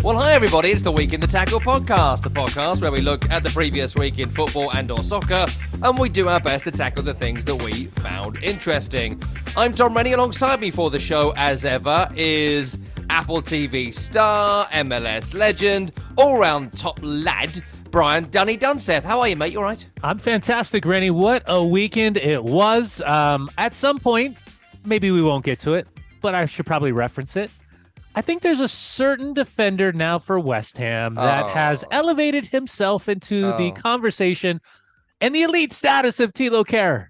Well, hi everybody, it's the Week in the Tackle podcast, the podcast where we look at the previous week in football and or soccer, and we do our best to tackle the things that we found interesting. I'm Tom Rennie, alongside me for the show, as ever, is Apple TV star, MLS legend, all-round top lad, Brian Dunny Dunseth. How are you, mate? You all right? I'm fantastic, Rennie. What a weekend it was. At some point, maybe we won't get to it, but I should probably reference it. I think there's a certain defender now for West Ham that has elevated himself into the conversation and the elite status of Thilo Kehrer.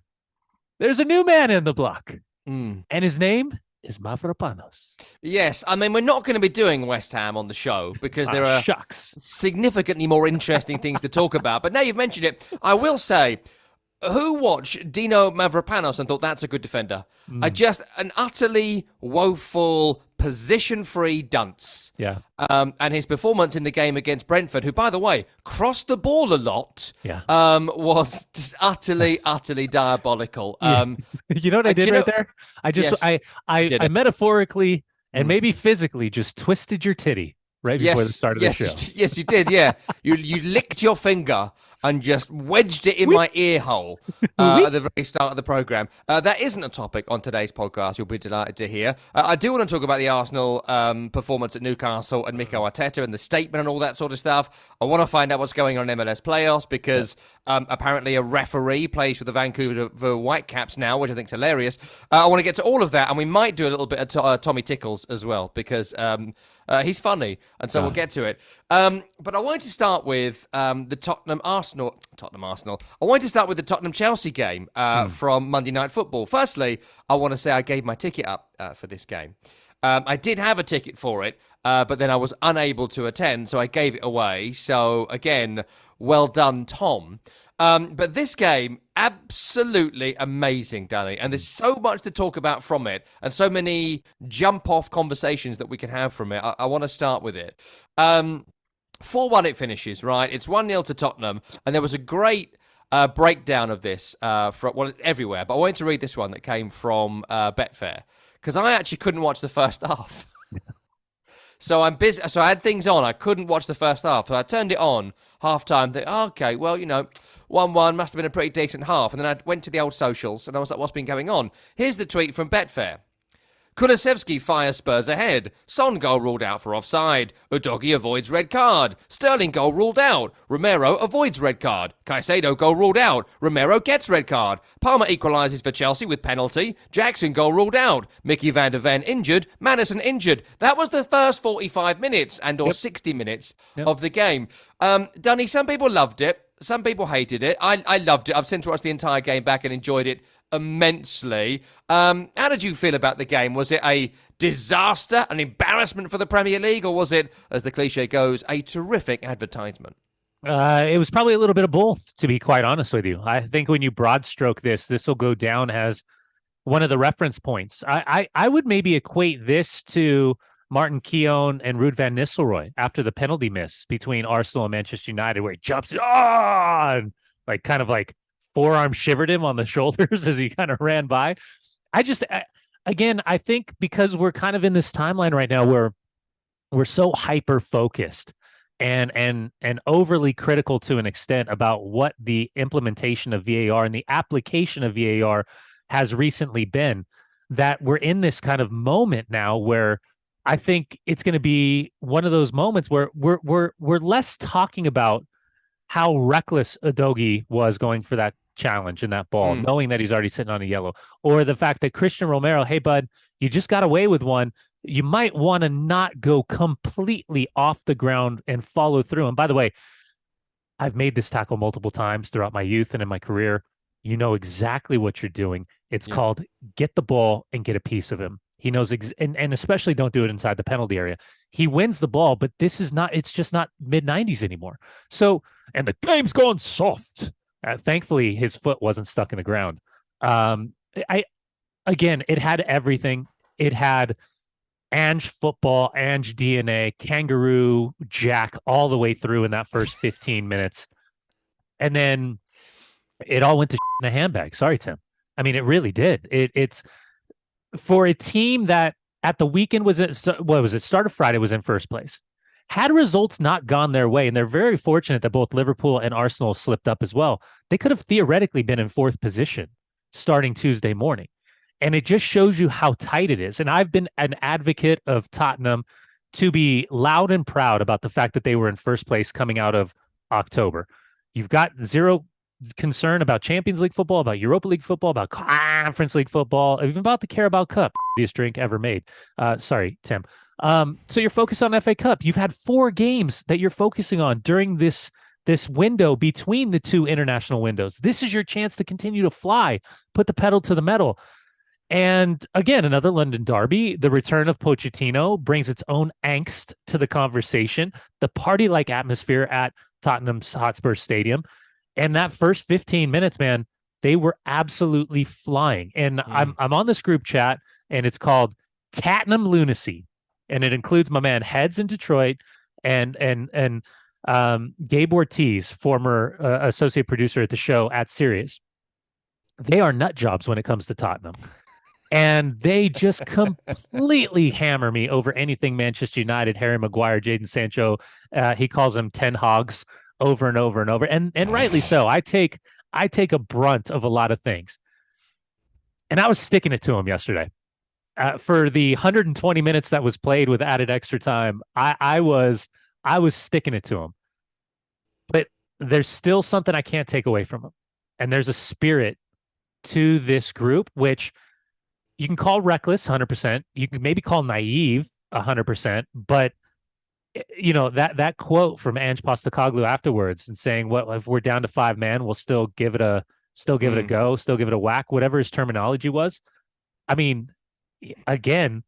There's a new man in the block, and his name is Mavropanos. Yes, I mean, we're not going to be doing West Ham on the show because there are significantly more interesting things to talk about. But now you've mentioned it, I will say, who watched Dino Mavropanos and thought that's a good defender? An utterly woeful, position-free dunce. Yeah. And his performance in the game against Brentford, who, by the way, crossed the ball a lot, was just utterly diabolical. You know what I did there? I metaphorically and maybe physically just twisted your titty right before the start of the show. Yes, you did, yeah. You licked your finger and just wedged it in my ear hole at the very start of the programme. That isn't a topic on today's podcast, you'll be delighted to hear. I do want to talk about the Arsenal performance at Newcastle and Mikel Arteta and the statement and all that sort of stuff. I want to find out what's going on in MLS Playoffs because apparently a referee plays for the Vancouver Whitecaps now, which I think is hilarious. I want to get to all of that, and we might do a little bit of Tommy Tickles as well because he's funny, and so we'll get to it. But I wanted to start with the Tottenham Arsenal. I wanted to start with the Tottenham-Chelsea game from Monday Night Football. Firstly, I want to say I gave my ticket up for this game. I did have a ticket for it, but then I was unable to attend, so I gave it away. So, again, well done, Tom. But this game, absolutely amazing, Danny. And there's so much to talk about from it and so many jump-off conversations that we can have from it. I want to start with it. 4-1 it finishes, right? It's 1-0 to Tottenham. And there was a great breakdown of this from everywhere. But I wanted to read this one that came from Betfair because I actually couldn't watch the first half. So I'm busy. So I had things on. I couldn't watch the first half. So I turned it on half-time. Okay, well, 1-1 must have been a pretty decent half. And then I went to the old socials and I was like, what's been going on? Here's the tweet from Betfair. Kulusevski fires Spurs ahead. Son goal ruled out for offside. Udogie avoids red card. Sterling goal ruled out. Romero avoids red card. Caicedo goal ruled out. Romero gets red card. Palmer equalises for Chelsea with penalty. Jackson goal ruled out. Mickey van der Ven injured. Maddison injured. That was the first 45 minutes or 60 minutes of the game. Dunny, some people loved it. Some people hated it. I loved it. I've since watched the entire game back and enjoyed it immensely. How did you feel about the game? Was it a disaster, an embarrassment for the Premier League, or was it, as the cliche goes, a terrific advertisement? It was probably a little bit of both, to be quite honest with you. I think when you broad stroke this will go down as one of the reference points. I would maybe equate this to Martin Keown and Ruud van Nistelrooy after the penalty miss between Arsenal and Manchester United, where he jumps and kind of forearm shivered him on the shoulders as he kind of ran by. I think because we're kind of in this timeline right now where we're so hyper focused and overly critical to an extent about what the implementation of VAR and the application of VAR has recently been, that we're in this kind of moment now where I think it's going to be one of those moments where we're less talking about how reckless Udogie was going for that challenge in that ball, knowing that he's already sitting on a yellow, or the fact that Christian Romero, hey, bud, you just got away with one. You might want to not go completely off the ground and follow through. And by the way, I've made this tackle multiple times throughout my youth and in my career. You know exactly what you're doing. It's called get the ball and get a piece of him. He knows, and especially don't do it inside the penalty area. He wins the ball, but it's just not mid-90s anymore. So, and the game's going soft. Thankfully, his foot wasn't stuck in the ground. It had everything. It had Ange football, Ange DNA, Kangaroo Jack all the way through in that first 15 minutes. And then it all went to in a handbag. Sorry, Tim. I mean, it really did. It's for a team that at the weekend start of Friday was in first place. had results not gone their way, and they're very fortunate that both Liverpool and Arsenal slipped up as well, they could have theoretically been in fourth position starting Tuesday morning. And it just shows you how tight it is. And I've been an advocate of Tottenham to be loud and proud about the fact that they were in first place coming out of October. You've got zero concern about Champions League football, about Europa League football, about Conference League football, even about the Carabao Cup, easiest drink ever made. Sorry, Tim. So you're focused on FA Cup. You've had 4 games that you're focusing on during this window between the 2 international windows. This is your chance to continue to fly, put the pedal to the metal. And again, another London derby. The return of Pochettino brings its own angst to the conversation. The party-like atmosphere at Tottenham Hotspur Stadium. And that first 15 minutes, man, they were absolutely flying. And I'm on this group chat, and it's called Tottenham Lunacy. And it includes my man Heads in Detroit and Gabe Ortiz, former associate producer at the show at Sirius. They are nut jobs when it comes to Tottenham. And they just completely hammer me over anything Manchester United, Harry Maguire, Jadon Sancho. He calls them 10 hogs over and over and over. And rightly so. I take a brunt of a lot of things. And I was sticking it to him yesterday. For the 120 minutes that was played with added extra time, I was sticking it to him. But there's still something I can't take away from him. And there's a spirit to this group, which you can call reckless 100%. You can maybe call naive 100%. But, you know, that quote from Ange Postecoglou afterwards and saying, "What if we're down to 5 man, we'll still give it a go, still give it a whack," whatever his terminology was. I mean, again,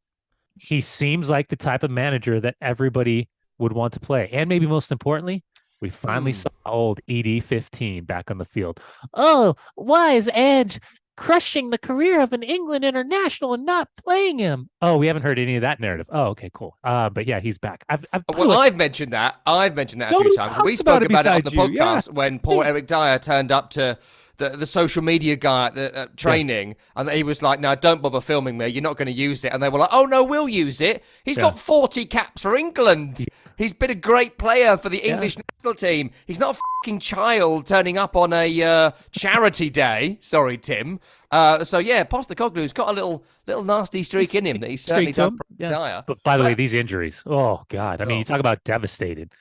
he seems like the type of manager that everybody would want to play. And maybe most importantly, we finally saw old ED15 back on the field. Oh, why is Edge crushing the career of an England international and not playing him? Oh, we haven't heard any of that narrative. Oh, okay, cool. But yeah, he's back. I've mentioned that. I've mentioned that a few times. We spoke about it on the podcast when poor Eric Dyer turned up to the social media guy at the training, and he was like, "No, don't bother filming me. You're not going to use it." And they were like, "Oh no, we'll use it. He's got 40 caps for England. He's been a great player for the English national team. He's not a fucking child turning up on a charity day." Sorry, Tim. So yeah, Postecoglou's got a little nasty streak in him that he's certainly done for Dyer. But by the way, these injuries, oh god, I mean, you talk about devastated.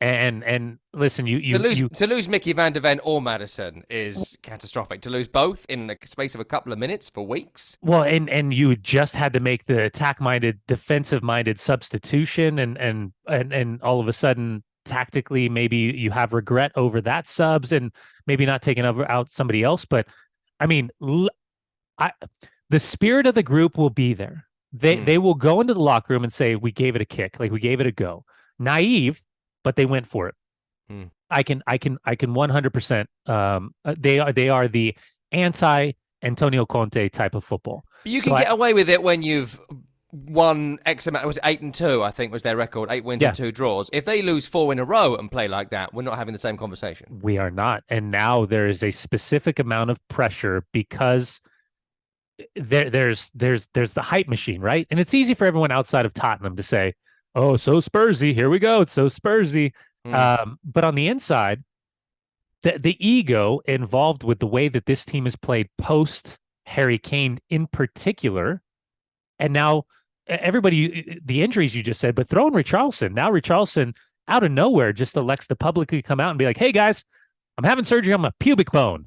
And listen, to lose Mickey van der Ven or Maddison is catastrophic. To lose both in the space of a couple of minutes for weeks. Well, and you just had to make the attack-minded, defensive-minded substitution, and all of a sudden, tactically, maybe you have regret over that subs, and maybe not taking out somebody else. But I mean, the spirit of the group will be there. They will go into the locker room and say, "We gave it a kick, like we gave it a go." Naive. But they went for it. I can 100%. They are the anti Antonio Conte type of football. You can get away with it when you've won X amount. It was 8-2, I think was their record. 8 wins and 2 draws. If they lose 4 in a row and play like that, we're not having the same conversation. We are not. And now there is a specific amount of pressure because there's the hype machine, right? And it's easy for everyone outside of Tottenham to say, "Oh, so Spursy, here we go. It's so Spursy." But on the inside, the ego involved with the way that this team is played post Harry Kane in particular, and now everybody, the injuries you just said, but throw in Richarlison. Now Richarlison out of nowhere just elects to publicly come out and be like, "Hey guys, I'm having surgery on my pubic bone.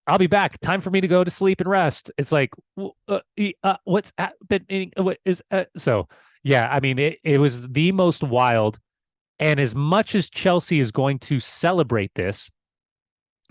I'll be back. Time for me to go to sleep and rest." It's like, what's happening? What is so? Yeah, I mean, it was the most wild. And as much as Chelsea is going to celebrate this,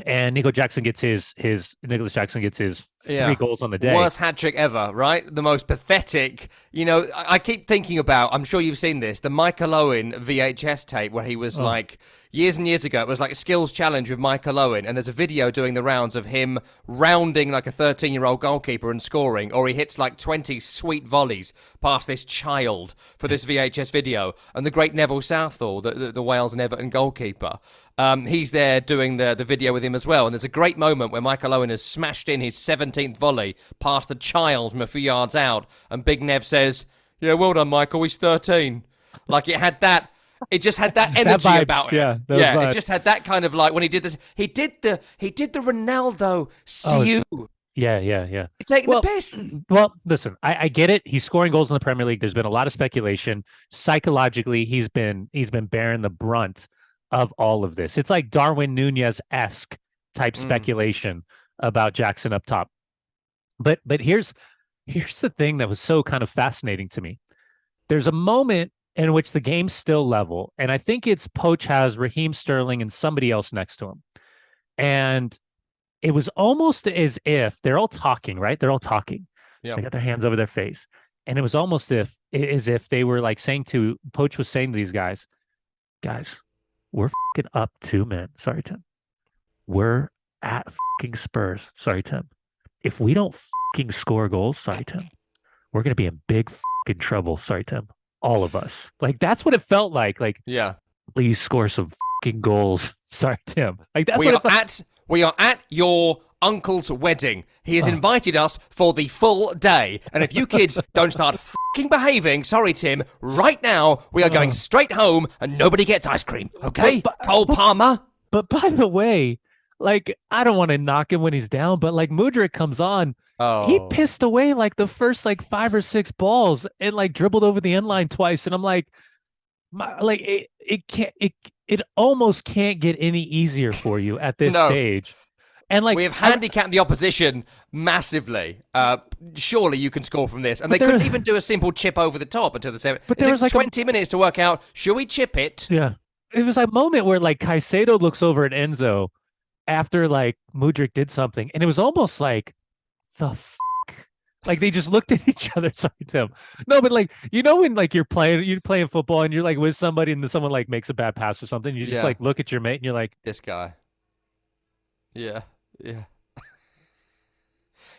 and Nicholas Jackson gets his 3 goals on the day. Worst hat trick ever, right? The most pathetic. You know, I keep thinking about, I'm sure you've seen this, the Mikel Owen VHS tape where he was like, years and years ago, it was like a skills challenge with Mikel Owen, and there's a video doing the rounds of him rounding like a 13-year-old goalkeeper and scoring, or he hits like 20 sweet volleys past this child for this VHS video. And the great Neville Southall, the Wales and Everton goalkeeper, he's there doing the video with him as well. And there's a great moment where Mikel Owen has smashed in his 17th volley past a child from a few yards out, and Big Nev says, "Yeah, well done, Michael, he's 13. Like it had that It just had that energy vibes, about it. yeah, those Yeah, vibes. it just had that kind of like when he did this. He did the Ronaldo see you. Yeah. You're taking the piss. Well, listen, I get it. He's scoring goals in the Premier League. There's been a lot of speculation. Psychologically, he's been bearing the brunt of all of this. It's like Darwin Nunez-esque type speculation about Jackson up top. But here's the thing that was so kind of fascinating to me. There's a moment in which the game's still level, and I think it's Poch has Raheem Sterling and somebody else next to him. And it was almost as if they're all talking, right? They're all talking. Yeah. They got their hands over their face. And it was almost as if they were like saying to Poch was saying to these guys, we're fucking up 2 men. Sorry, Tim. We're at fucking Spurs. Sorry, Tim. If we don't fucking score goals, sorry, Tim, we're going to be in big fucking trouble. Sorry, Tim. All of us. Like, that's what it felt like. Like, yeah, please score some fucking goals. Sorry, Tim. Like, that's we what are it felt. We are at your uncle's wedding. He has invited us for the full day. And if you kids don't start fucking behaving, sorry, Tim, right now we are going straight home and nobody gets ice cream. Okay? Cole Palmer. But by the way, like, I don't want to knock him when he's down, but like Mudryk comes on. He pissed away like the first like 5 or 6 balls and like dribbled over the end line twice. And I'm like, it almost can't get any easier for you at this stage. And like we have handicapped the opposition massively. Surely you can score from this. And they couldn't even do a simple chip over the top until the 7th. But there was like 20 minutes to work out, should we chip it? Yeah. It was a moment where like Caicedo looks over at Enzo after like Mudryk did something. And it was almost like, the fuck? Like they just looked at each other. Sorry, Tim. No, but like, you know, when like you're playing football and you're like with somebody and then someone like makes a bad pass or something, you just like look at your mate and you're like, this guy. Yeah.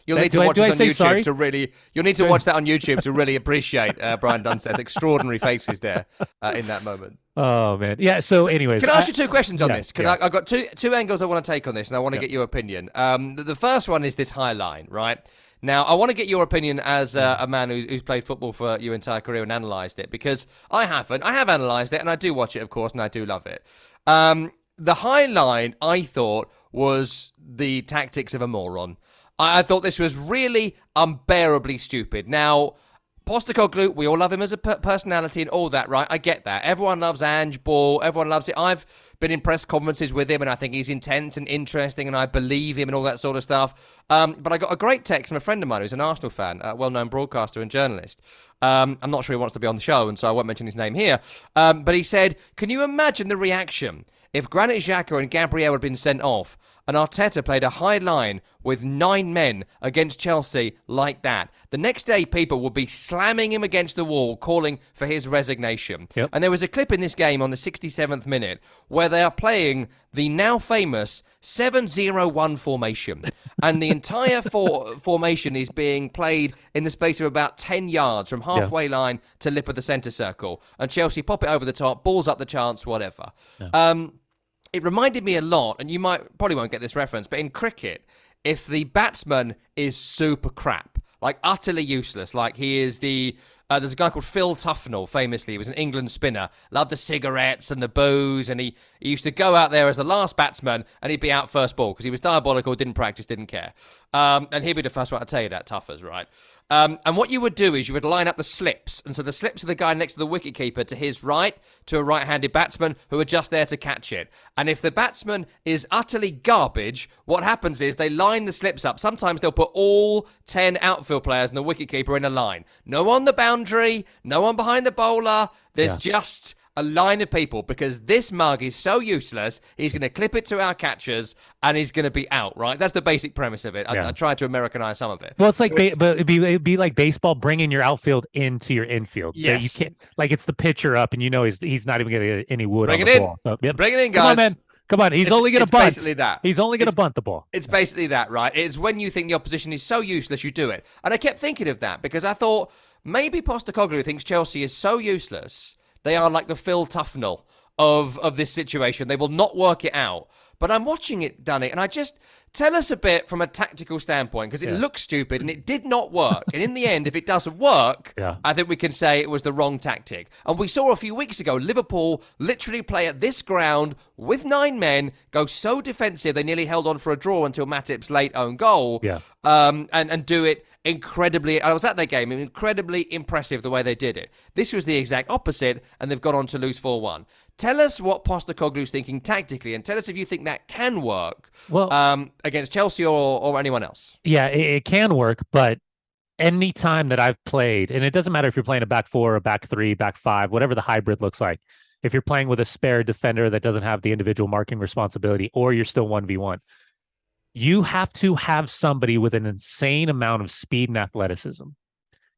You'll need to watch this on YouTube to really. You'll need to watch that on YouTube to really appreciate Brian Dunsted's extraordinary faces there in that moment. Oh man, yeah. So, anyways, can I ask you 2 questions on this? Because I've got two angles I want to take on this, and I want to get your opinion. The first one is this high line, right? Now, I want to get your opinion as a man who's played football for your entire career and analysed it, because I haven't. I have analysed it, and I do watch it, of course, and I do love it. The high line, I thought, was the tactics of a moron. I thought this was really unbearably stupid. Now, Postecoglou, we all love him as a personality and all that, right? I get that. Everyone loves Ange Ball. Everyone loves it. I've been in press conferences with him, and I think he's intense and interesting, and I believe him and all that sort of stuff. But I got a great text from a friend of mine who's an Arsenal fan, a well-known broadcaster and journalist. I'm not sure he wants to be on the show, and so I won't mention his name here. But he said, can you imagine the reaction if Granit Xhaka and Gabriel had been sent off and Arteta played a high line with 9 men against Chelsea like that? The next day, people would be slamming him against the wall, calling for his resignation. Yep. And there was a clip in this game on the 67th minute where they are playing the now famous 7-0-1 formation. And the entire formation is being played in the space of about 10 yards from halfway line to lip of the centre circle. And Chelsea pop it over the top, balls up the chance, whatever. Yeah. It reminded me a lot, and you probably won't get this reference, but in cricket, if the batsman is super crap, like utterly useless, like he is there's a guy called Phil Tufnell, famously. He was an England spinner, loved the cigarettes and the booze, and he used to go out there as the last batsman, and he'd be out first ball because he was diabolical, didn't practice, didn't care. And he'd be the first one to tell you that, Tuffers, right? And what you would do is you would line up the slips. And so the slips are the guy next to the wicketkeeper to his right, to a right-handed batsman who are just there to catch it. And if the batsman is utterly garbage, what happens is they line the slips up. Sometimes they'll put all 10 outfield players and the wicketkeeper in a line. No one on the boundary, no one behind the bowler. There's just a line of people, because this mug is so useless, he's going to clip it to our catchers and he's going to be out, right? That's the basic premise of it. I tried to Americanize some of it. Well, it's like, but it'd be like baseball bringing your outfield into your infield. Yes. You can't, like, it's the pitcher up and you know he's not even going to get any wood Bring on it the in. ball. So, Bring it in, guys. Come on, man. Come on. He's only going to bunt. Basically that. He's only going to bunt the ball. It's basically that, right? It's when you think the opposition is so useless, you do it. And I kept thinking of that because I thought maybe Postecoglou thinks Chelsea is so useless. They are like the Phil Tufnell of this situation. They will not work it out. But I'm watching it, Danny, and I just tell us a bit from a tactical standpoint, because it looks stupid and it did not work. And in the end, if it doesn't work, I think we can say it was the wrong tactic. And we saw a few weeks ago Liverpool literally play at this ground with 9 men, go so defensive they nearly held on for a draw until Matip's late own goal, and do it incredibly. I was at their game, incredibly impressive the way they did it. This was the exact opposite, and they've gone on to lose 4-1. Tell us what Postecoglou's thinking tactically, and tell us if you think that can work against Chelsea or anyone else. Yeah, it can work, but any time that I've played, and it doesn't matter if you're playing a back 4, a back 3, back 5, whatever the hybrid looks like, if you're playing with a spare defender that doesn't have the individual marking responsibility, or you're still 1v1, you have to have somebody with an insane amount of speed and athleticism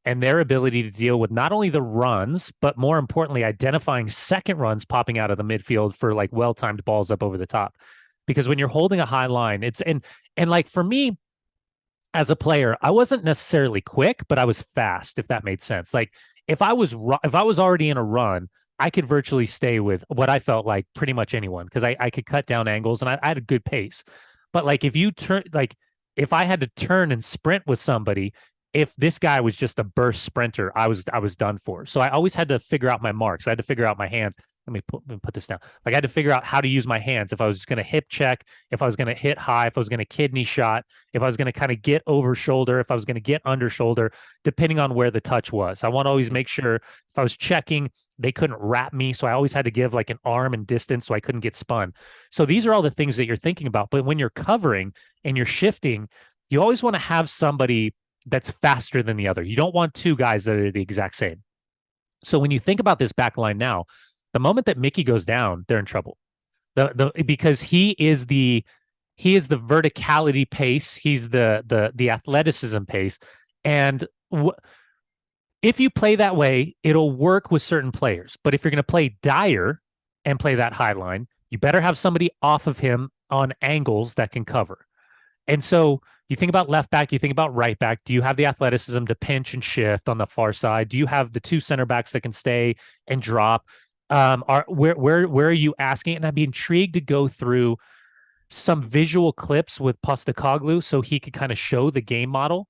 and their ability to deal with not only the runs, but more importantly, identifying second runs popping out of the midfield for like well-timed balls up over the top. Because when you're holding a high line, it's and like for me as a player, I wasn't necessarily quick, but I was fast, if that made sense. Like if I was already in a run, I could virtually stay with what I felt like pretty much anyone, because I could cut down angles and I had a good pace. But like if I had to turn and sprint with somebody, if this guy was just a burst sprinter, I was done for. So I always had to figure out my marks. I had to figure out my hands. Let me put this down. Like I had to figure out how to use my hands. If I was going to hip check, if I was going to hit high, if I was going to kidney shot, if I was going to kind of get over shoulder, if I was going to get under shoulder, depending on where the touch was. I want to always make sure if I was checking, they couldn't wrap me. So I always had to give like an arm and distance so I couldn't get spun. So these are all the things that you're thinking about. But when you're covering and you're shifting, you always want to have somebody that's faster than the other. You don't want 2 guys that are the exact same. So when you think about this back line now, the moment that Mickey goes down, they're in trouble. Because he is the verticality pace, he's the athleticism pace, and if you play that way, it'll work with certain players. But if you're going to play Dyer and play that high line, you better have somebody off of him on angles that can cover. And so you think about left back, you think about right back. Do you have the athleticism to pinch and shift on the far side? Do you have the 2 center backs that can stay and drop? Where are you asking? And I'd be intrigued to go through some visual clips with Postecoglou so he could kind of show the game model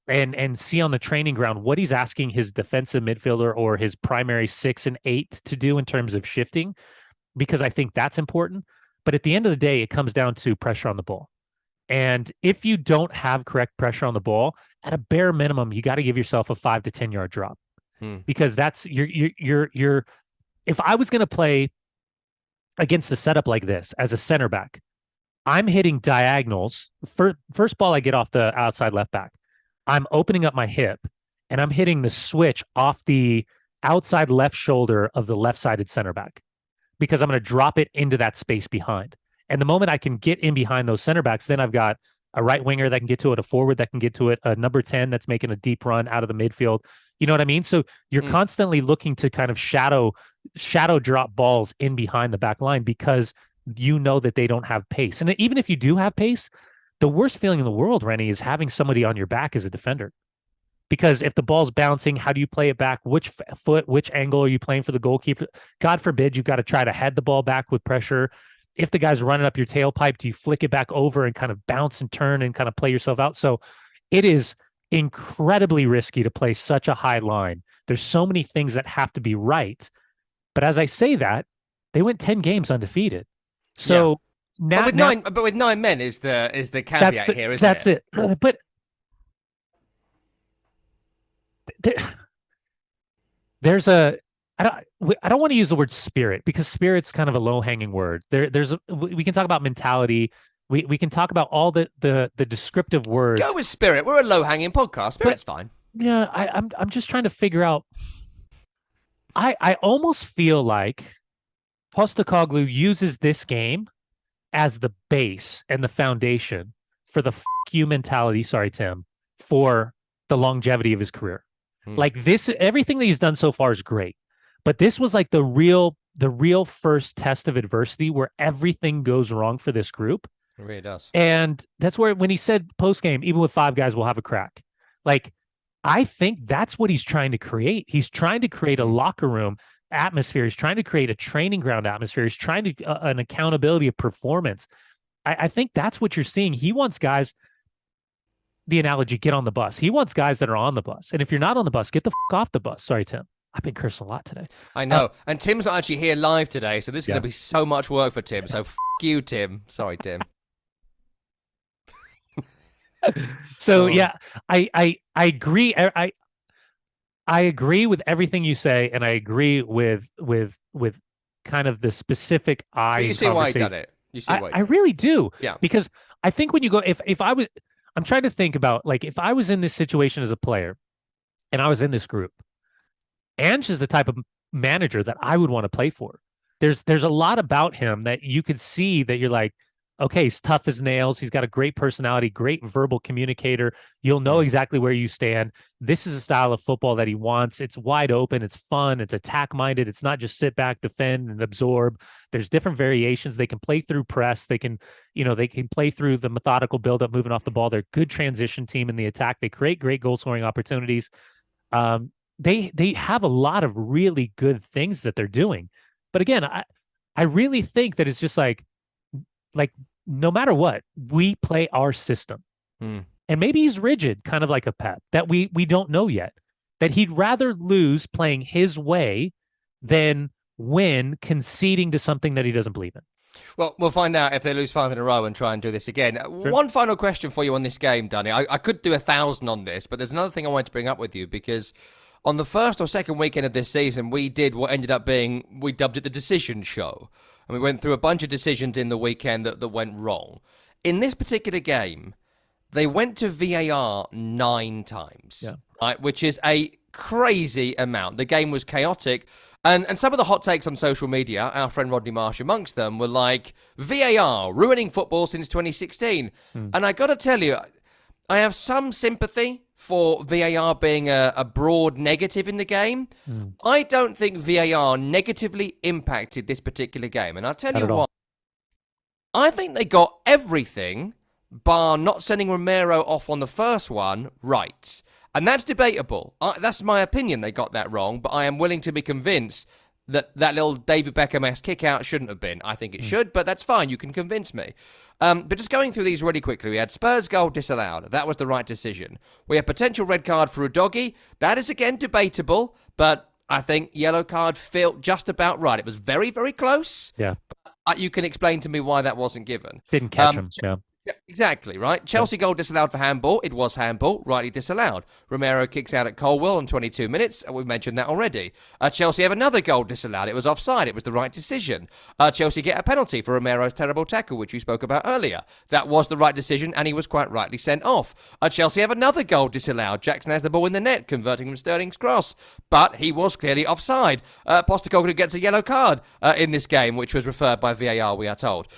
and see on the training ground what he's asking his defensive midfielder or his primary 6 and 8 to do in terms of shifting, because I think that's important. But at the end of the day, it comes down to pressure on the ball. And if you don't have correct pressure on the ball, at a bare minimum, you got to give yourself a 5 to 10 yard drop, because that's you're. If I was going to play against a setup like this as a center back, I'm hitting diagonals. First ball I get off the outside left back, I'm opening up my hip and I'm hitting the switch off the outside left shoulder of the left-sided center back, because I'm going to drop it into that space behind. And the moment I can get in behind those center backs, then I've got a right winger that can get to it, a forward that can get to it, a number 10 that's making a deep run out of the midfield. You know what I mean? So you're constantly looking to kind of shadow drop balls in behind the back line, because you know that they don't have pace. And even if you do have pace, the worst feeling in the world, Rennie, is having somebody on your back as a defender. Because if the ball's bouncing, how do you play it back? Which foot, which angle are you playing for the goalkeeper? God forbid you've got to try to head the ball back with pressure. If the guy's running up your tailpipe, do you flick it back over and kind of bounce and turn and kind of play yourself out? So it is incredibly risky to play such a high line. There's so many things that have to be right. But as I say that, they went 10 games undefeated. So now, but with 9 men is the caveat here, isn't it? That's it. But there's a I don't want to use the word spirit, because spirit's kind of a low-hanging word. We can talk about mentality. We can talk about all the descriptive words. Go with spirit. We're a low-hanging podcast. Spirit's fine. Yeah, I'm just trying to figure out. I almost feel like Postecoglou uses this game as the base and the foundation for the "f you" mentality. Sorry, Tim, for the longevity of his career. Like this, everything that he's done so far is great. But this was like the real first test of adversity where everything goes wrong for this group. It really does. And that's where, when he said post-game, even with 5 guys, we'll have a crack. Like, I think that's what he's trying to create. He's trying to create a locker room atmosphere. He's trying to create a training ground atmosphere. He's trying to an accountability of performance I think that's what you're seeing. He wants guys, the analogy, get on the bus. He wants guys that are on the bus. And if you're not on the bus, get the off the bus. Sorry, Tim. I've been cursing a lot today. I know. And Tim's not actually here live today, so this is going to be so much work for Tim. So you, Tim. Sorry, Tim. So I agree. I agree with everything you say, and I agree with kind of the specific But you see why he done it. You see why. I really do. Yeah. Because I think when you go, if I was, I'm trying to think about, like, if I was in this situation as a player and I was in this group, Ange is the type of manager that I would want to play for. There's a lot about him that you could see that you're like, okay, he's tough as nails. He's got a great personality, great verbal communicator. You'll know exactly where you stand. This is a style of football that he wants. It's wide open. It's fun. It's attack-minded. It's not just sit back, defend, and absorb. There's different variations. They can play through press. They can play through the methodical buildup, moving off the ball. They're a good transition team in the attack. They create great goal-scoring opportunities. They have a lot of really good things that they're doing. But again, I really think that it's just like no matter what, we play our system. And maybe he's rigid, kind of like a Pep, that we don't know yet, that he'd rather lose playing his way than win conceding to something that he doesn't believe in. Well, we'll find out if they lose 5 in a row and try and do this again. Sure. One final question for you on this game, Danny. I could do 1,000 on this, but there's another thing I wanted to bring up with you, because on the first or second weekend of this season, we did what ended up being, we dubbed it the decision show. And we went through a bunch of decisions in the weekend that went wrong. In this particular game, they went to VAR 9 times, right? Which is a crazy amount. The game was chaotic. And some of the hot takes on social media, our friend Rodney Marsh amongst them, were like, VAR, ruining football since 2016. And I got to tell you, I have some sympathy for VAR being a broad negative in the game. I don't think VAR negatively impacted this particular game. And I'll tell you what, I think they got everything, bar not sending Romero off on the first one, right. And that's debatable. That's my opinion. They got that wrong, but I am willing to be convinced that little David Beckham-esque kick out shouldn't have been. I think it should, but that's fine. You can convince me. But just going through these really quickly, we had Spurs goal disallowed. That was the right decision. We had potential red card for Udogie. That is, again, debatable, but I think yellow card felt just about right. It was very, very close. Yeah. But you can explain to me why that wasn't given. Didn't catch him, yeah. Yeah, exactly, right? Chelsea goal disallowed for handball. It was handball, rightly disallowed. Romero kicks out at Colwell on 22 minutes. We mentioned that already. Chelsea have another goal disallowed. It was offside. It was the right decision. Chelsea get a penalty for Romero's terrible tackle, which you spoke about earlier. That was the right decision, and he was quite rightly sent off. Chelsea have another goal disallowed. Jackson has the ball in the net, converting from Sterling's cross, but he was clearly offside. Postecoglou gets a yellow card in this game, which was referred by VAR, we are told.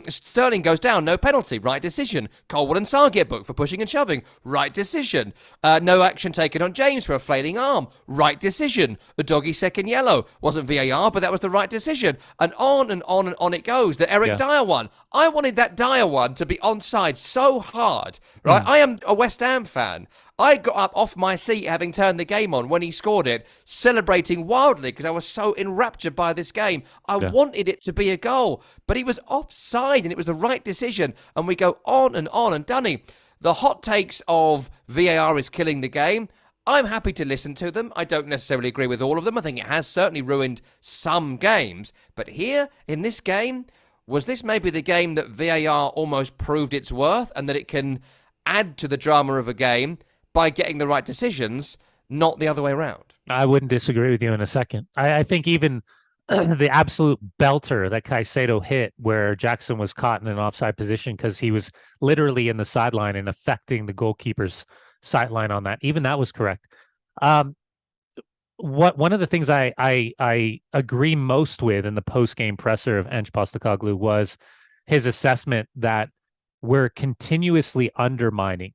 Sterling goes down, no penalty. Right decision. Colwell and Sarr get booked for pushing and shoving. Right decision. No action taken on James for a flailing arm. Right decision. Udogie second yellow. Wasn't VAR, but that was the right decision. And on and on and on it goes. The Eric Dyer one. I wanted that Dyer one to be onside so hard. Right? I am a West Ham fan. I got up off my seat having turned the game on when he scored it, celebrating wildly because I was so enraptured by this game. I wanted it to be a goal, but he was offside and it was the right decision. And we go on. And Dunny, the hot takes of VAR is killing the game, I'm happy to listen to them. I don't necessarily agree with all of them. I think it has certainly ruined some games. But here, in this game, was this maybe the game that VAR almost proved its worth and that it can add to the drama of a game by getting the right decisions, not the other way around? I wouldn't disagree with you in a second. I think even the absolute belter that Caicedo hit where Jackson was caught in an offside position because he was literally in the sideline and affecting the goalkeeper's sideline on that. Even that was correct. One of the things I agree most with in the post-game presser of Ange Postecoglou was his assessment that we're continuously undermining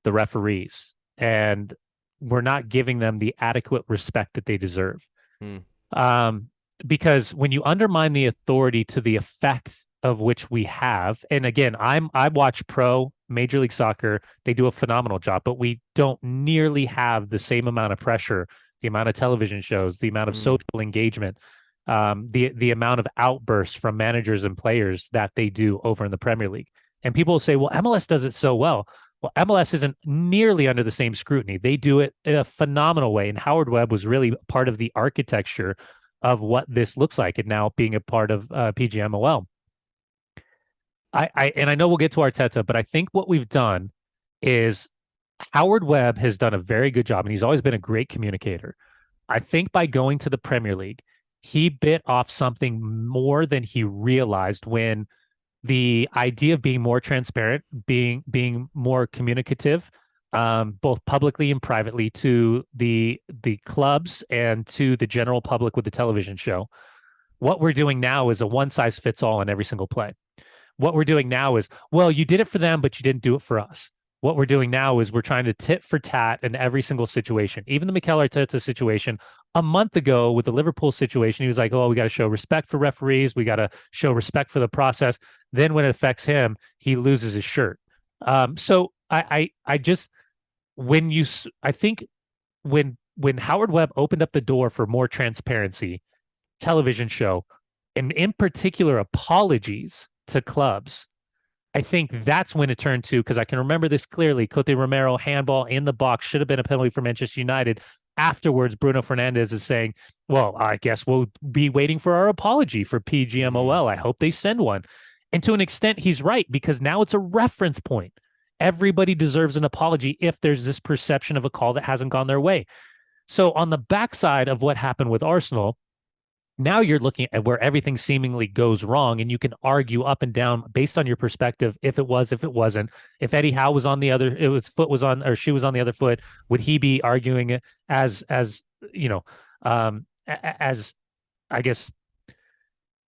the referees and we're not giving them the adequate respect that they deserve. Because when you undermine the authority to the effect of which we have, and again, I watch pro Major League Soccer, they do a phenomenal job, but we don't nearly have the same amount of pressure, the amount of television shows, the amount of social engagement the amount of outbursts from managers and players that they do over in the Premier League. And people will say, well, MLS does it so well. Well, MLS isn't nearly under the same scrutiny. They do it in a phenomenal way. And Howard Webb was really part of the architecture of what this looks like, and now being a part of PGMOL. I know we'll get to Arteta, but I think what we've done is Howard Webb has done a very good job, and he's always been a great communicator. I think by going to the Premier League, he bit off something more than he realized when the idea of being more transparent, being more communicative, both publicly and privately to the clubs and to the general public with the television show. What we're doing now is a one size fits all in every single play. What we're doing now is, well, you did it for them, but you didn't do it for us. What we're doing now is we're trying to tit for tat in every single situation. Even the Mikel Arteta situation a month ago with the Liverpool situation, he was like, oh, we got to show respect for referees. We got to show respect for the process. Then when it affects him, he loses his shirt. So I just, I think when Howard Webb opened up the door for more transparency, television show, and in particular apologies to clubs, I think that's when it turned to, because I can remember this clearly, Cote Romero handball in the box should have been a penalty for Manchester United. Afterwards, Bruno Fernandes is saying, well, I guess we'll be waiting for our apology for PGMOL. I hope they send one. And to an extent, he's right, because now it's a reference point. Everybody deserves an apology if there's this perception of a call that hasn't gone their way. So on the backside of what happened with Arsenal, now you're looking at where everything seemingly goes wrong, and you can argue up and down based on your perspective. If it was, if it wasn't, if Eddie Howe was on the other, foot was on, or she was on the other foot, would he be arguing it as you know, as I guess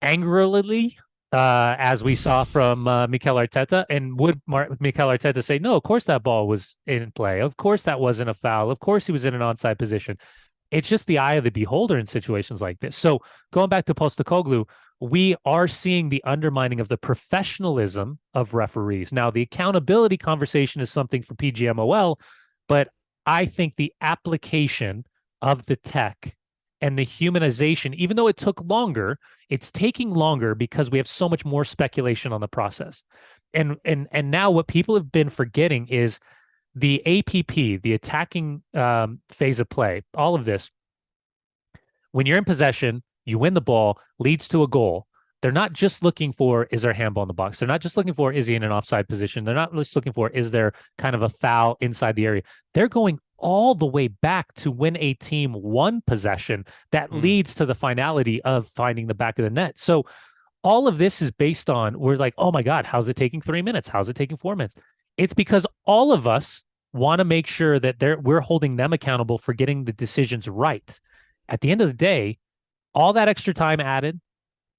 angrily as we saw from Mikel Arteta? And would Mikel Arteta say, no, of course that ball was in play, of course that wasn't a foul, of course he was in an onside position? It's just the eye of the beholder in situations like this. So going back to Postecoglou, we are seeing the undermining of the professionalism of referees. Now, the accountability conversation is something for PGMOL, but I think the application of the tech and the humanization, even though it took longer, it's taking longer because we have so much more speculation on the process. And now what people have been forgetting is the APP, the attacking phase of play, all of this, when you're in possession, you win the ball, leads to a goal. They're not just looking for, is there a handball in the box? They're not just looking for, is he in an offside position? They're not just looking for, is there kind of a foul inside the area? They're going all the way back to when a team won possession that leads to the finality of finding the back of the net. So all of this is based on, we're like, oh my God, how's it taking 3 minutes? How's it taking 4 minutes? It's because all of us want to make sure that we're holding them accountable for getting the decisions right. At the end of the day, all that extra time added,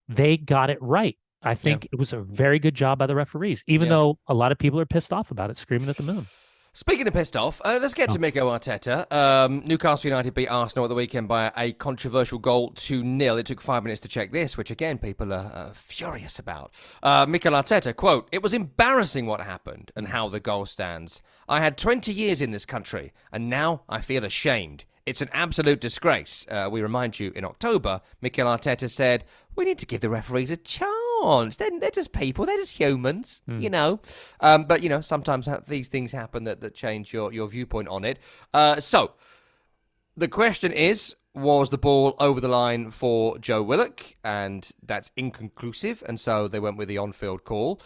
they got it right. I think it was a very good job by the referees, even though a lot of people are pissed off about it, screaming at the moon. Speaking of pissed off, let's get to Mikel Arteta. Newcastle United beat Arsenal at the weekend by a controversial goal 2-0. It took 5 minutes to check this, which again, people are furious about. Mikel Arteta, quote, "It was embarrassing what happened and how the goal stands. I had 20 years in this country and now I feel ashamed. It's an absolute disgrace." We remind you, in October, Mikel Arteta said, we need to give the referees a chance. They're just people. They're just humans, you know. But, you know, sometimes these things happen that change your viewpoint on it. So, the question is, was the ball over the line for Joe Willock? And that's inconclusive, and so they went with the on-field call.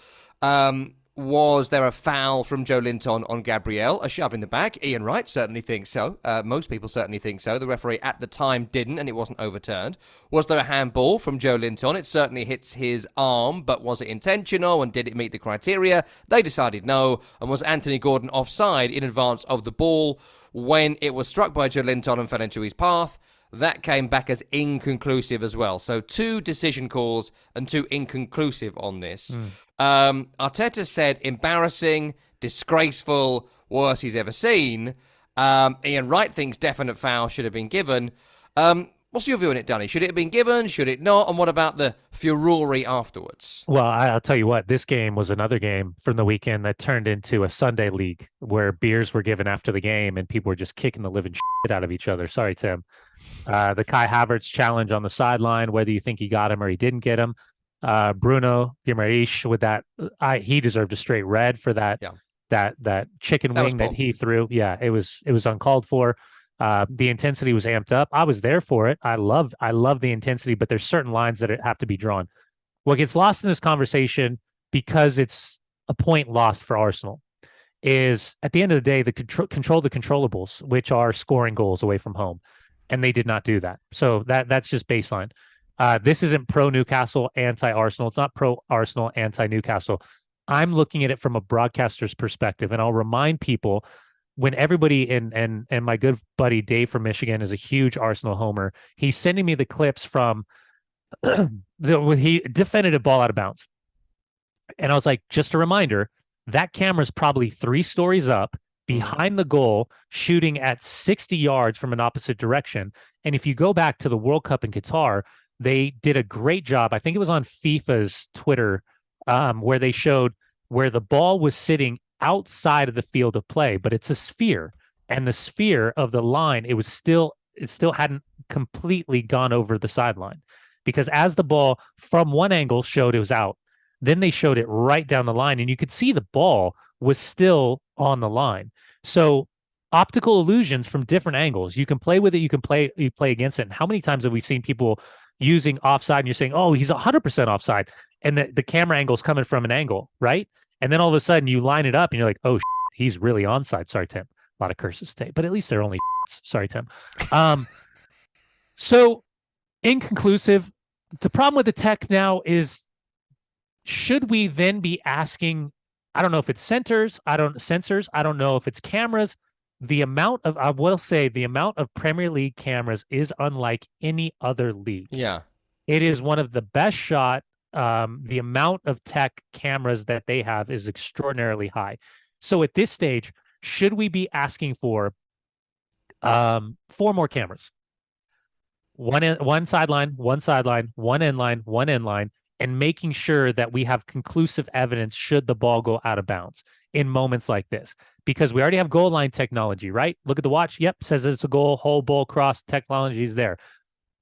Was there a foul from Joe Linton on Gabriel? A shove in the back? Ian Wright certainly thinks so. Most people certainly think so. The referee at the time didn't, and it wasn't overturned. Was there a handball from Joe Linton? It certainly hits his arm, but was it intentional, and did it meet the criteria? They decided no. And was Anthony Gordon offside in advance of the ball when it was struck by Joe Linton and fell into his path? That came back as inconclusive as well. So 2 decision calls and 2 inconclusive on this. Arteta said embarrassing, disgraceful, worst he's ever seen. Ian Wright thinks definite foul should have been given. What's your view on it, Danny? Should it have been given? Should it not? And what about the furore afterwards? Well, I'll tell you what, this game was another game from the weekend that turned into a Sunday league where beers were given after the game and people were just kicking the living shit out of each other. Sorry, Tim. The Kai Havertz challenge on the sideline, whether you think he got him or he didn't get him. Bruno Guimaraes with that, he deserved a straight red for that. Yeah. That chicken wing that he threw. Yeah, it was uncalled for. The intensity was amped up. I was there for it. I love the intensity, but there's certain lines that have to be drawn. What gets lost in this conversation, because it's a point lost for Arsenal, is at the end of the day, the control the controllables, which are scoring goals away from home, and they did not do that. So that's just baseline. This isn't pro Newcastle, anti Arsenal. It's not pro Arsenal, anti Newcastle. I'm looking at it from a broadcaster's perspective, and I'll remind people, when everybody and my good buddy Dave from Michigan is a huge Arsenal homer, he's sending me the clips from he defended a ball out of bounds. And I was like, just a reminder, that camera's probably 3 stories up behind the goal, shooting at 60 yards from an opposite direction. And if you go back to the World Cup in Qatar, they did a great job. I think it was on FIFA's Twitter, where they showed where the ball was sitting outside of the field of play, but it's a sphere, and the sphere of the line, it still hadn't completely gone over the sideline, because as the ball from one angle showed it was out, then they showed it right down the line, and you could see the ball was still on the line. So optical illusions from different angles, you can play with it, you play against it. And how many times have we seen people using offside and you're saying, oh, he's 100% offside, and the camera angle is coming from an angle, right? And then all of a sudden you line it up and you're like, oh, he's really onside. Sorry, Tim. A lot of curses today, but at least they're only sorry, Tim. So inconclusive. The problem with the tech now is, should we then be asking, I don't know if it's sensors. I don't know if it's cameras. I will say the amount of Premier League cameras is unlike any other league. Yeah. It is one of the best shot. The amount of tech cameras that they have is extraordinarily high. So at this stage, should we be asking for 4 more cameras? One sideline, one end line, and making sure that we have conclusive evidence should the ball go out of bounds in moments like this. Because we already have goal line technology, right? Look at the watch. Yep, says it's a goal, whole ball cross technology is there.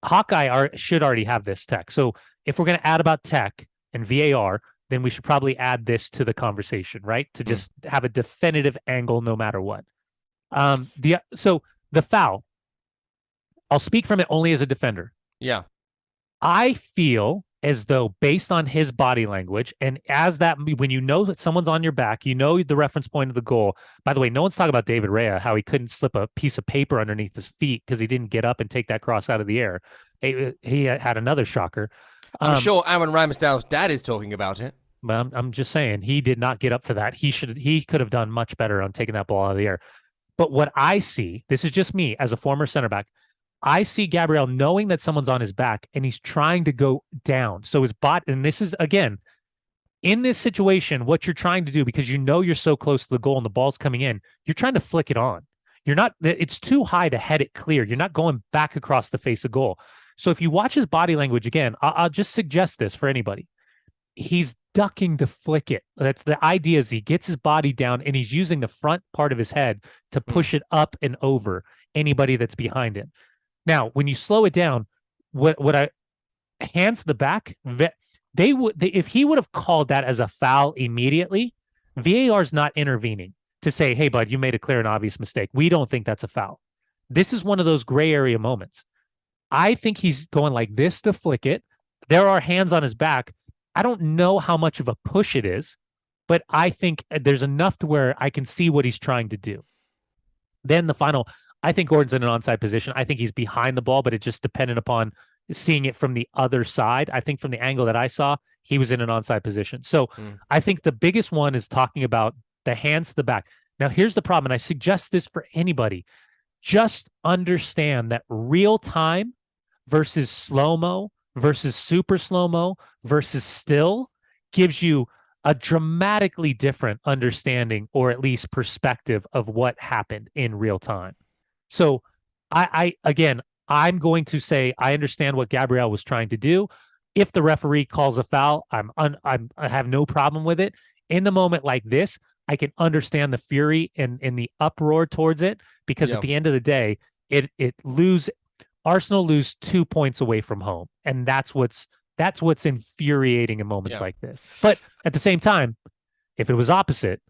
Hawkeye should already have this tech. So if we're going to add about tech and VAR, then we should probably add this to the conversation, right? To just have a definitive angle no matter what. So the foul, I'll speak from it only as a defender. Yeah. I feel as though, based on his body language, and as that, when you know that someone's on your back, you know the reference point of the goal. By the way, no one's talking about David Rea, how he couldn't slip a piece of paper underneath his feet because he didn't get up and take that cross out of the air. He had another shocker. I'm sure Aaron Ramsdale's dad is talking about it. But I'm just saying, he did not get up for that. He could have done much better on taking that ball out of the air. But what I see, this is just me as a former center back, I see Gabriel knowing that someone's on his back and he's trying to go down. So his bot, and this is, again, in this situation, what you're trying to do, because you know you're so close to the goal and the ball's coming in, you're trying to flick it on. You're not, it's too high to head it clear. You're not going back across the face of goal. So if you watch his body language again, I'll just suggest this for anybody. He's ducking to flick it. That's the idea, is he gets his body down and he's using the front part of his head to push it up and over anybody that's behind him. Now, when you slow it down, hands to the back, if he would have called that as a foul immediately, VAR's not intervening to say, hey, bud, you made a clear and obvious mistake. We don't think that's a foul. This is one of those gray area moments. I think he's going like this to flick it. There are hands on his back. I don't know how much of a push it is, but I think there's enough to where I can see what he's trying to do. Then the final, I think Gordon's in an onside position. I think he's behind the ball, but it just depended upon seeing it from the other side. I think from the angle that I saw, he was in an onside position. So I think the biggest one is talking about the hands to the back. Now, here's the problem, and I suggest this for anybody. Just understand that real time versus slow-mo versus super slow-mo versus still gives you a dramatically different understanding, or at least perspective, of what happened in real time. So I again, I'm going to say I understand what Gabriel was trying to do. If the referee calls a foul, I have no problem with it. In the moment like this, I can understand the fury and the uproar towards it, because at the end of the day, Arsenal lose 2 points away from home, and that's what's infuriating in moments like this. But at the same time, if it was opposite,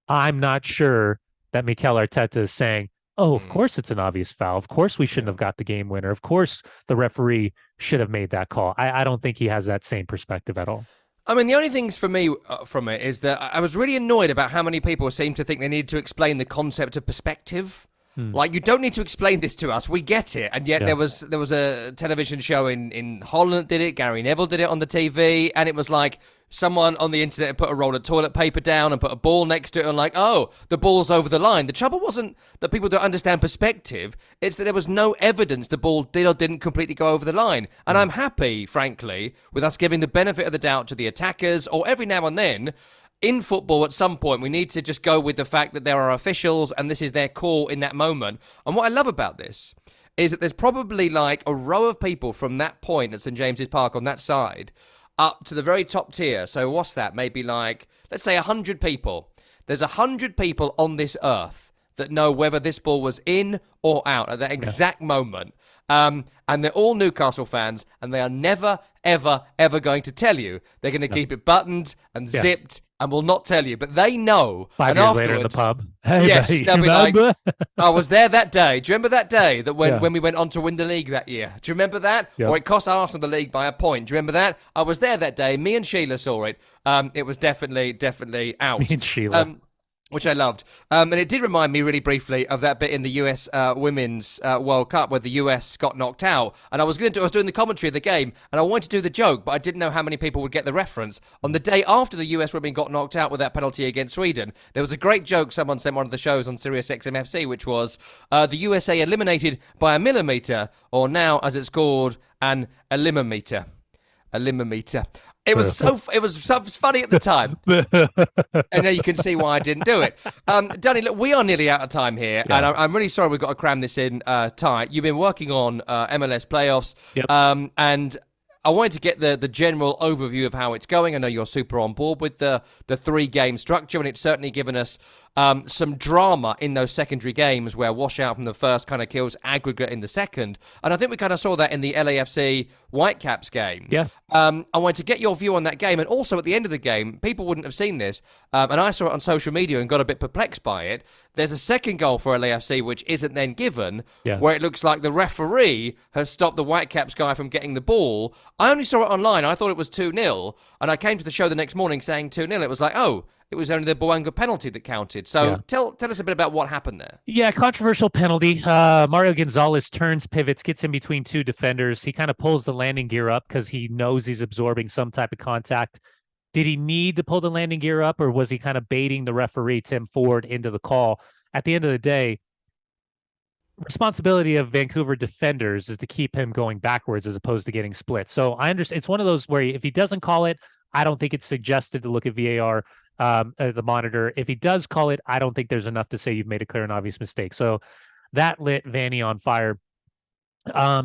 I'm not sure that Mikel Arteta is saying, oh, of course it's an obvious foul. Of course we shouldn't have got the game winner. Of course the referee should have made that call. I don't think he has that same perspective at all. I mean, the only things for me from it is that I was really annoyed about how many people seem to think they need to explain the concept of perspective. Like, you don't need to explain this to us. We get it. And yet there was a television show in Holland did it. Gary Neville did it on the TV. And it was like someone on the internet had put a roll of toilet paper down and put a ball next to it and like, oh, the ball's over the line. The trouble wasn't that people don't understand perspective. It's that there was no evidence the ball did or didn't completely go over the line. And I'm happy, frankly, with us giving the benefit of the doubt to the attackers, or every now and then, in football, at some point, we need to just go with the fact that there are officials and this is their call in that moment. And what I love about this is that there's probably like a row of people from that point at St. James's Park on that side up to the very top tier. So what's that? Maybe like, let's say 100 people. There's 100 people on this earth that know whether this ball was in or out at that exact moment. And they're all Newcastle fans, and they are never, ever, ever going to tell you. They're going to keep it buttoned and zipped and will not tell you. But they know. 5 years later in the pub. Hey, yes, they'll be like, I was there that day. Do you remember that day that when we went on to win the league that year? Do you remember that? Yep. Or it cost Arsenal the league by a point. Do you remember that? I was there that day. Me and Sheila saw it. It was definitely out. Me and Sheila. Which I loved. And it did remind me really briefly of that bit in the US Women's World Cup where the US got knocked out. And I was doing the commentary of the game, and I wanted to do the joke, but I didn't know how many people would get the reference. On the day after the US women got knocked out with that penalty against Sweden, there was a great joke someone sent one of the shows on Sirius XM FC, which was the USA eliminated by a millimeter, or now, as it's called, an elimimeter. A limometer. It was funny at the time. And now you can see why I didn't do it. Danny, look, we are nearly out of time here, and I'm really sorry we've got to cram this in tight. You've been working on MLS Playoffs, and I wanted to get the general overview of how it's going. I know you're super on board with the 3-game structure, and it's certainly given us some drama in those secondary games where washout from the first kind of kills aggregate in the second. And I think we kind of saw that in the LAFC Whitecaps game. Yeah. I wanted to get your view on that game. And also at the end of the game, people wouldn't have seen this. And I saw it on social media and got a bit perplexed by it. There's a second goal for LAFC, which isn't then given, where it looks like the referee has stopped the Whitecaps guy from getting the ball. I only saw it online. I thought it was 2-0. And I came to the show the next morning saying 2-0. It was like, oh, it was only the Boanga penalty that counted. So tell us a bit about what happened there. Yeah, controversial penalty. Mario Gonzalez turns, pivots, gets in between two defenders. He kind of pulls the landing gear up because he knows he's absorbing some type of contact. Did he need to pull the landing gear up, or was he kind of baiting the referee, Tim Ford, into the call? At the end of the day, responsibility of Vancouver defenders is to keep him going backwards as opposed to getting split. So I understand it's one of those where if he doesn't call it, I don't think it's suggested to look at VAR. The monitor. If he does call it, I don't think there's enough to say you've made a clear and obvious mistake. So that lit Vanny on fire.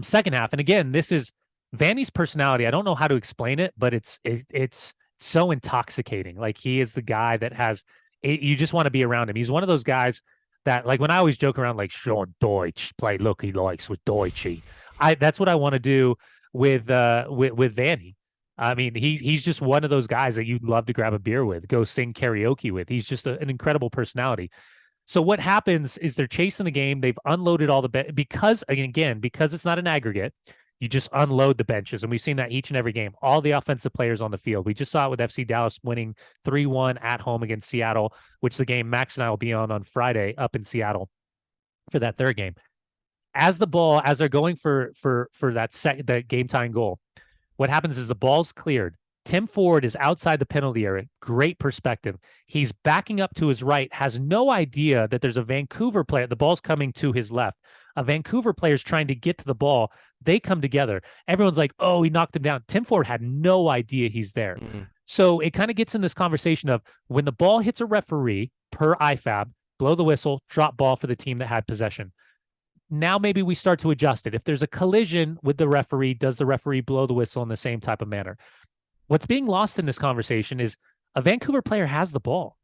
Second half, and again, this is Vanny's personality. I don't know how to explain it, but it's so intoxicating. Like, he is the guy that has you just want to be around him. He's one of those guys that, like, when I always joke around, like, Sean Deutsch play look he likes with Deutschy. That's what I want to do with Vanny. I mean, he's just one of those guys that you'd love to grab a beer with, go sing karaoke with. He's just an incredible personality. So what happens is they're chasing the game. They've unloaded all the because it's not an aggregate, you just unload the benches. And we've seen that each and every game, all the offensive players on the field. We just saw it with FC Dallas winning 3-1 at home against Seattle, which the game Max and I will be on Friday up in Seattle for that third game. As they're going for that game tying goal, what happens is the ball's cleared. Tim Ford is outside the penalty area. Great perspective. He's backing up to his right, has no idea that there's a Vancouver player. The ball's coming to his left. A Vancouver player is trying to get to the ball. They come together. Everyone's like, oh, he knocked him down. Tim Ford had no idea he's there. Mm-hmm. So it kind of gets in this conversation of when the ball hits a referee per IFAB, blow the whistle, drop ball for the team that had possession. now maybe we start to adjust it. If there's a collision with the referee, does the referee blow the whistle in the same type of manner? What's being lost in this conversation is a Vancouver player has the ball.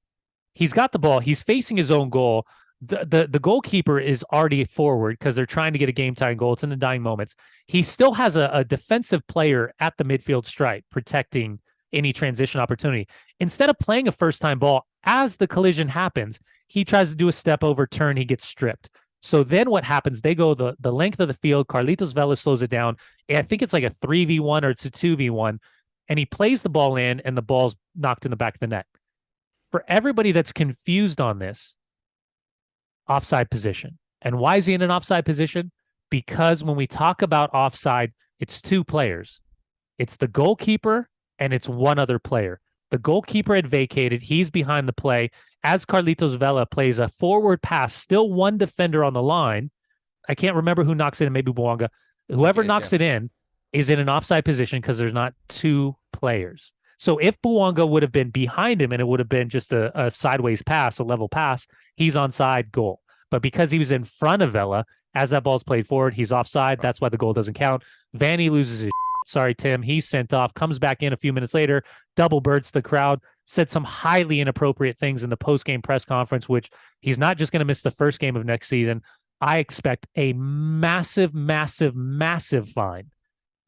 He's got the ball. He's facing his own goal. The goalkeeper is already forward because they're trying to get a game-tying goal. It's in the dying moments. He still has a defensive player at the midfield stripe protecting any transition opportunity. Instead of playing a first-time ball, as the collision happens, he tries to do a step over turn. He gets stripped. So then what happens? They go the length of the field. Carlitos Vela slows it down. I think it's like a 3v1 or it's a 2v1. And he plays the ball in, and the ball's knocked in the back of the net. For everybody that's confused on this, offside position. And why is he in an offside position? Because when we talk about offside, it's two players. It's the goalkeeper and it's one other player. The goalkeeper had vacated. He's behind the play. As Carlitos Vela plays a forward pass, still one defender on the line. I can't remember who knocks it in, maybe Bouanga. Whoever knocks it in is in an offside position because there's not two players. So if Bouanga would have been behind him and it would have been just a sideways pass, a level pass, he's onside, goal. But because he was in front of Vela, as that ball's played forward, he's offside. That's why the goal doesn't count. Vanny loses his Sorry, Tim. He's sent off, comes back in a few minutes later, double birds the crowd, said some highly inappropriate things in the post-game press conference, which he's not just going to miss the first game of next season. I expect a massive, massive, massive fine.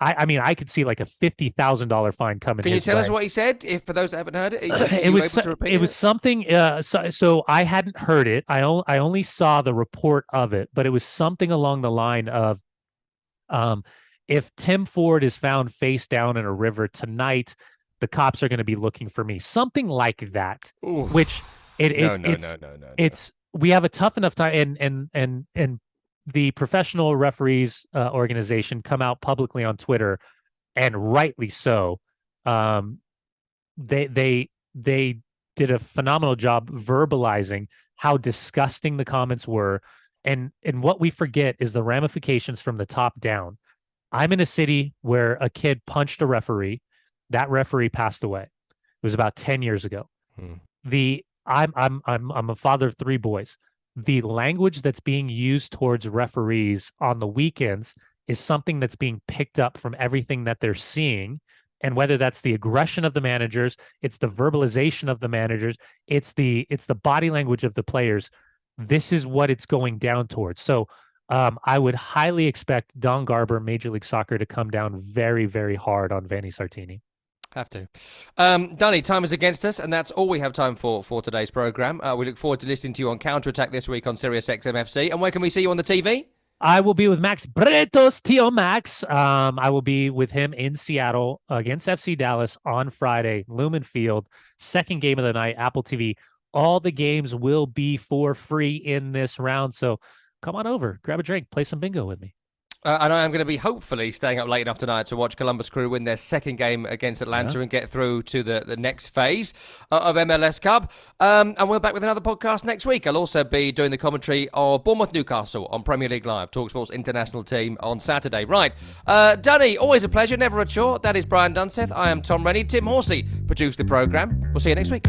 I mean, I could see like a $50,000 fine coming. Can you tell us what he said? If for those that haven't heard it, it was something. So I hadn't heard it. I only saw the report of it, but it was something along the line of, if Tim Ford is found face down in a river tonight, the cops are going to be looking for me. Something like that. Oof. Which it's we have a tough enough time, and the professional referees organization come out publicly on Twitter, and rightly so. They did a phenomenal job verbalizing how disgusting the comments were, and what we forget is the ramifications from the top down. I'm in a city where a kid punched a referee. That referee passed away. It was about 10 years ago. I'm a father of 3 boys. The language that's being used towards referees on the weekends is something that's being picked up from everything that they're seeing. And whether that's the aggression of the managers, it's the verbalization of the managers, it's the body language of the players. This is what it's going down towards. So I would highly expect Don Garber, Major League Soccer, to come down very, very hard on Vanni Sartini. Have to. Danny, time is against us, and that's all we have time for today's program. We look forward to listening to you on Counterattack this week on Sirius XM FC. And where can we see you on the TV? I will be with Max Bretos, Tio Max. I will be with him in Seattle against FC Dallas on Friday, Lumen Field, second game of the night, Apple TV. All the games will be for free in this round, so come on over, grab a drink, play some bingo with me. And I am going to be hopefully staying up late enough tonight to watch Columbus Crew win their second game against Atlanta and get through to the next phase of MLS Cup. And we're back with another podcast next week. I'll also be doing the commentary of Bournemouth Newcastle on Premier League Live, TalkSport's international team on Saturday. Right. Danny, always a pleasure, never a chore. That is Brian Dunseth. I am Tom Rennie. Tim Horsey produced the programme. We'll see you next week.